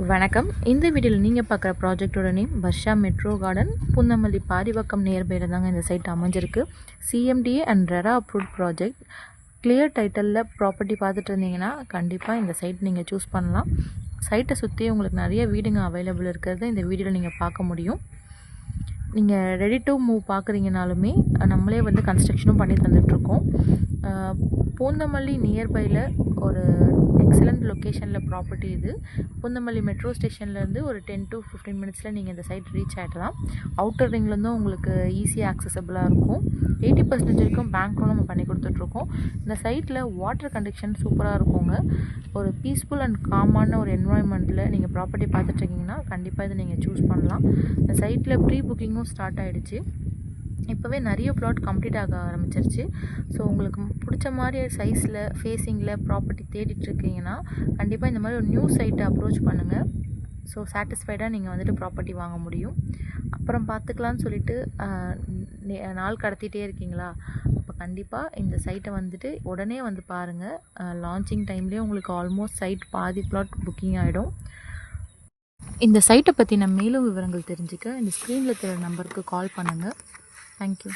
வணக்கம். இந்த வீடியோவில் நீங்கள் பார்க்குற ப்ராஜெக்டோட name Varsha metro garden, Poonamallee Parivakkam நியர்பையில் தாங்க இந்த சைட் அமைஞ்சிருக்கு. CMDA and RERA approved project. Clear டைட்டிலில் ப்ராப்பர்ட்டி பார்த்துட்டு இருந்தீங்கன்னா கண்டிப்பாக இந்த சைட் நீங்கள் சூஸ் பண்ணலாம். சைட்டை சுற்றி உங்களுக்கு நிறைய வீடுங்க அவைலபிள் இருக்கிறத இந்த வீடியோவில் நீங்கள் பார்க்க முடியும். நீங்கள் ரெடி டு மூவ் பார்க்குறீங்கனாலுமே நம்மளே கன்ஸ்ட்ரக்ஷனும் பண்ணி தந்துட்டுருக்கோம். பூந்தமல்லி நியர்பையில் ஒரு எக்ஸலண்ட் லொக்கேஷனில் ப்ராப்பர்ட்டி இது. பூந்தமல்லி மெட்ரோ ஸ்டேஷன்லேருந்து ஒரு 10 to 15 மினிட்ஸில் நீங்கள் இந்த சைட் ரீச் ஆகிடலாம். அவுட்டர் ரிங்லேருந்தும் உங்களுக்கு ஈஸியாக ஆக்சசபிளாக இருக்கும். 80% வரைக்கும் பேங்க் லோன் நம்ம பண்ணி கொடுத்துட்ருக்கோம். இந்த சைட்டில் வாட்டர் கண்டிஷன் சூப்பராக இருக்குங்க. ஒரு பீஸ்ஃபுல் அண்ட் காமான ஒரு என்வாயன்மெண்ட்டில் நீங்கள் ப்ராப்பர்ட்டி பார்த்துட்ருக்கீங்கன்னா கண்டிப்பாக இதை நீங்கள் சூஸ் பண்ணலாம். இந்த சைட்டில் ப்ரீ புக்கிங்கும் ஸ்டார்ட் ஆகிடுச்சு. இப்போவே நிறைய ப்ளாட் கம்ப்ளீட் ஆக ஆரம்பிச்சிருச்சு. ஸோ உங்களுக்கு பிடிச்ச மாதிரி சைஸில் ஃபேஸிங்கில் ப்ராப்பர்ட்டி தேடிட்டுருக்கீங்கன்னா கண்டிப்பாக இந்த மாதிரி ஒரு நியூ சைட்டை அப்ரோச் பண்ணுங்கள். ஸோ சாட்டிஸ்ஃபைடாக நீங்கள் ப்ராப்பர்ட்டி வாங்க முடியும். அப்புறம் பார்த்துக்கலான்னு சொல்லிட்டு நாள் கடத்திட்டே இருக்கீங்களா? அப்போ கண்டிப்பாக இந்த சைட்டை உடனே பாருங்கள். லான்ச்சிங் டைம்லேயே உங்களுக்கு ஆல்மோஸ்ட் சைட் பாதி ப்ளாட் புக்கிங் ஆகிடும். இந்த சைட்டை பற்றின மேலும் விவரங்கள் தெரிஞ்சுக்க இந்த ஸ்க்ரீனில் தெரிய நம்பருக்கு கால் பண்ணுங்கள். Thank you.